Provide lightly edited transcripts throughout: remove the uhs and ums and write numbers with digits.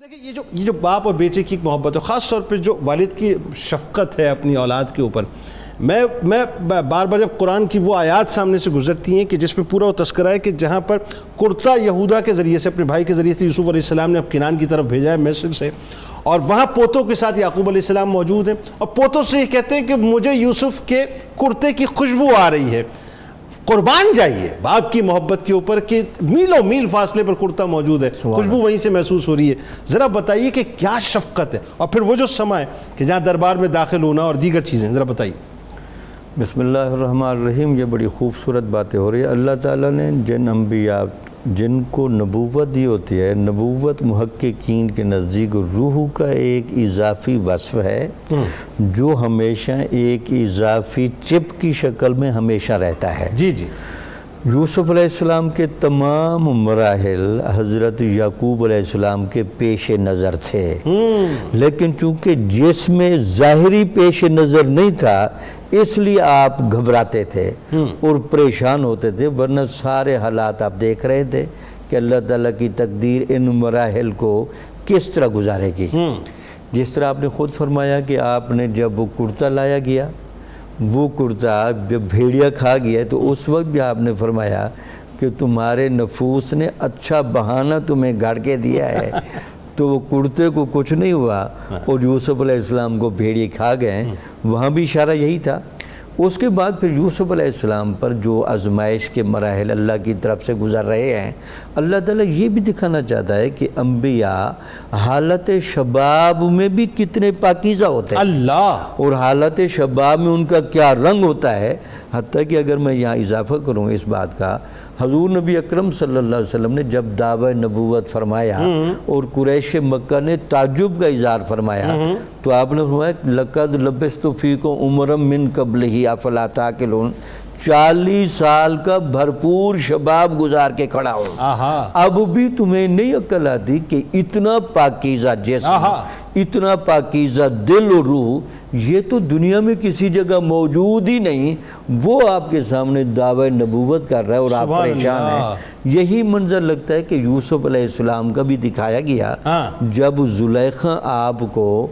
دیکھیں یہ جو باپ اور بیٹے کی محبت ہے، خاص طور پہ جو والد کی شفقت ہے اپنی اولاد کے اوپر، میں بار بار جب قرآن کی وہ آیات سامنے سے گزرتی ہیں کہ جس میں پورا وہ تذکرہ ہے کہ جہاں پر کرتا یہودا کے ذریعے سے، اپنے بھائی کے ذریعے سے یوسف علیہ السلام نے اب کنعان کی طرف بھیجا ہے مصر سے، اور وہاں پوتوں کے ساتھ یعقوب علیہ السلام موجود ہیں، اور پوتوں سے یہ کہتے ہیں کہ مجھے یوسف کے کرتے کی خوشبو آ رہی ہے۔ قربان جائیے باپ کی محبت کے اوپر کہ میلوں میل فاصلے پر کرتا موجود ہے، خوشبو وہیں سے محسوس ہو رہی ہے۔ ذرا بتائیے کہ کیا شفقت ہے، اور پھر وہ جو سما ہے کہ جہاں دربار میں داخل ہونا اور دیگر چیزیں، ذرا بتائیے۔ بسم اللہ الرحمن الرحیم۔ یہ بڑی خوبصورت باتیں ہو رہی ہے۔ اللہ تعالیٰ نے جن انبیاء جن کو نبوت دی ہوتی ہے، نبوت محققین کے نزدیک روح کا ایک اضافی وصف ہے جو ہمیشہ ایک اضافی چپ کی شکل میں ہمیشہ رہتا ہے۔ جی جی۔ یوسف علیہ السلام کے تمام مراحل حضرت یعقوب علیہ السلام کے پیش نظر تھے، لیکن چونکہ جسم ظاہری پیش نظر نہیں تھا اس لیے آپ گھبراتے تھے اور پریشان ہوتے تھے، ورنہ سارے حالات آپ دیکھ رہے تھے کہ اللہ تعالیٰ کی تقدیر ان مراحل کو کس طرح گزارے گی۔ جس طرح آپ نے خود فرمایا کہ آپ نے جب وہ کرتا لایا گیا، وہ کرتا جب بھیڑیا کھا گیا، تو اس وقت بھی آپ نے فرمایا کہ تمہارے نفوس نے اچھا بہانہ تمہیں گھڑ کے دیا ہے، تو وہ کرتے کو کچھ نہیں ہوا اور یوسف علیہ السلام کو بھیڑیے کھا گئے۔ وہاں بھی اشارہ یہی تھا۔ اس کے بعد پھر یوسف علیہ السلام پر جو آزمائش کے مراحل اللہ کی طرف سے گزر رہے ہیں، اللہ تعالیٰ یہ بھی دکھانا چاہتا ہے کہ انبیاء حالت شباب میں بھی کتنے پاکیزہ ہوتے ہیں اللہ، اور حالت شباب میں ان کا کیا رنگ ہوتا ہے۔ حتیٰ کہ اگر میں یہاں اضافہ کروں اس بات کا، حضور نبی اکرم صلی اللہ علیہ وسلم نے جب دعوی نبوت فرمایا اور قریش مکہ نے تعجب کا اظہار فرمایا، تو آپ نے فرمایا لَقَدْ لَبِثْتُ فِيكُمْ عُمَرًا مِّن قَبْلِهِ أَفَلَا تَعْقِلُونَ۔ 40 سال کا بھرپور شباب گزار کے کھڑا ہو، اب بھی تمہیں نہیں عقل آتی کہ اتنا پاکیزہ جسم، اتنا پاکیزہ دل و روح یہ تو دنیا میں کسی جگہ موجود ہی نہیں، وہ آپ کے سامنے دعوی نبوت کر رہا ہے اور آپ پریشان ہیں۔ یہی منظر لگتا ہے کہ یوسف علیہ السلام کا بھی دکھایا گیا جب زلیخا آپ کو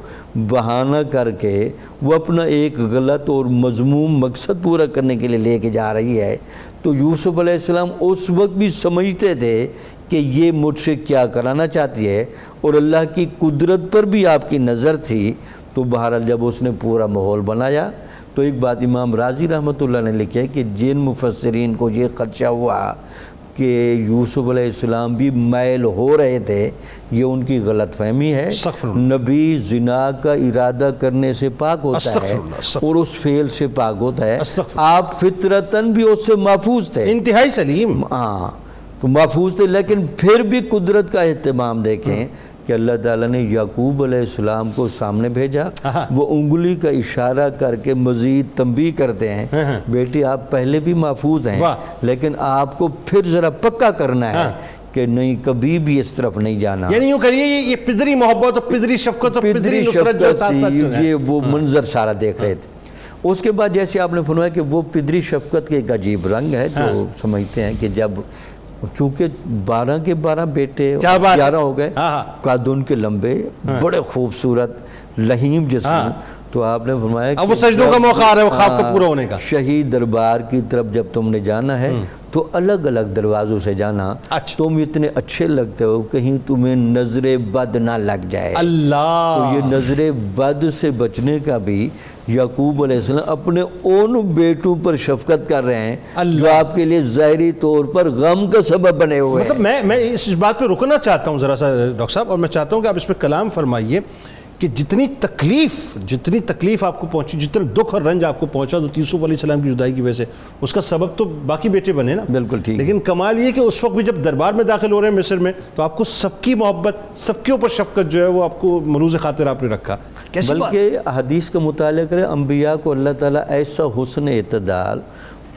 بہانہ کر کے وہ اپنا ایک غلط اور مذموم مقصد پورا کرنے کے لیے لے کے جا رہی ہے، تو یوسف علیہ السلام اس وقت بھی سمجھتے تھے کہ یہ مجھ سے کیا کرانا چاہتی ہے، اور اللہ کی قدرت پر بھی آپ کی نظر تھی۔ تو بہرحال جب اس نے پورا ماحول بنایا، تو ایک بات امام رازی رحمۃ اللہ نے لکھا ہے کہ جن مفسرین کو یہ خدشہ ہوا کہ یوسف علیہ السلام بھی مائل ہو رہے تھے، یہ ان کی غلط فہمی ہے۔ نبی زنا کا ارادہ کرنے سے پاک ہوتا ہے اور اس فعل سے پاک ہوتا ہے۔ آپ فطرتاً بھی اس سے محفوظ تھے، انتہائی سلیم، تو محفوظ تھے، لیکن پھر بھی قدرت کا اہتمام دیکھیں کہ اللہ تعالیٰ نے یعقوب علیہ السلام کو سامنے بھیجا، وہ انگلی کا اشارہ کر کے مزید تنبیہ کرتے ہیں، بیٹی آپ پہلے بھی محفوظ ہیں، لیکن آپ کو پھر ذرا پکا کرنا ہے کہ نہیں، کبھی بھی اس طرف نہیں جانا۔ یعنی یوں کریے یہ پدری محبت اور پدری شفقت اور پدری نصرت جو ساتھ ساتھ چل رہا ہے، یہ وہ منظر سارا دیکھ رہے تھے۔ اس کے بعد جیسے آپ نے فرمایا کہ وہ پدری شفقت کے ایک عجیب رنگ ہے، جو سمجھتے ہیں کہ جب چونکہ 12 کے 12 بیٹے 11 ہو گئے، قد ان کے لمبے، بڑے خوبصورت لہیم جسم، تو آپ نے فرمایا اب وہ سجدوں کا موقع آ رہا ہے وہ خواب کا پورا ہونے کا۔ شہید دربار کی طرف جب تم نے جانا ہے تو الگ الگ دروازوں سے جانا، تم اتنے اچھے لگتے ہو کہیں تمہیں نظر بد نہ لگ جائے۔ اللہ، تو یہ نظر بد سے بچنے کا بھی یعقوب علیہ السلام اپنے ان بیٹوں پر شفقت کر رہے ہیں جو آپ کے لیے ظاہری طور پر غم کا سبب بنے ہوئے ہیں۔ مطلب میں اس بات پہ رکنا چاہتا ہوں ذرا سا ڈاکٹر صاحب، اور میں چاہتا ہوں کہ آپ اس پہ کلام فرمائیے کہ جتنی تکلیف آپ کو پہنچی، جتنے دکھ اور رنج آپ کو پہنچا تو یوسف علیہ السلام کی جدائی کی وجہ سے، اس کا سبب تو باقی بیٹے بنے نا۔ بالکل ٹھیک۔ لیکن کمال یہ کہ اس وقت بھی جب دربار میں داخل ہو رہے ہیں مصر میں، تو آپ کو سب کی محبت، سب کے اوپر شفقت جو ہے وہ آپ کو ملوز خاطر آپ نے رکھا۔ بلکہ حدیث کا مطالعہ کریں، انبیاء کو اللہ تعالیٰ ایسا حسن اعتدال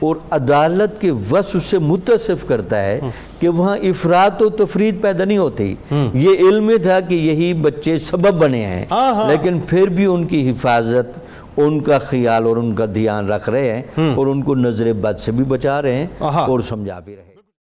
اور عدالت کے وصف سے متصف کرتا ہے کہ وہاں افراط و تفرید پیدا نہیں ہوتی۔ یہ علم تھا کہ یہی بچے سبب بنے ہیں، لیکن پھر بھی ان کی حفاظت، ان کا خیال اور ان کا دھیان رکھ رہے ہیں، اور ان کو نظر بد سے بھی بچا رہے ہیں اور سمجھا بھی رہے ہیں۔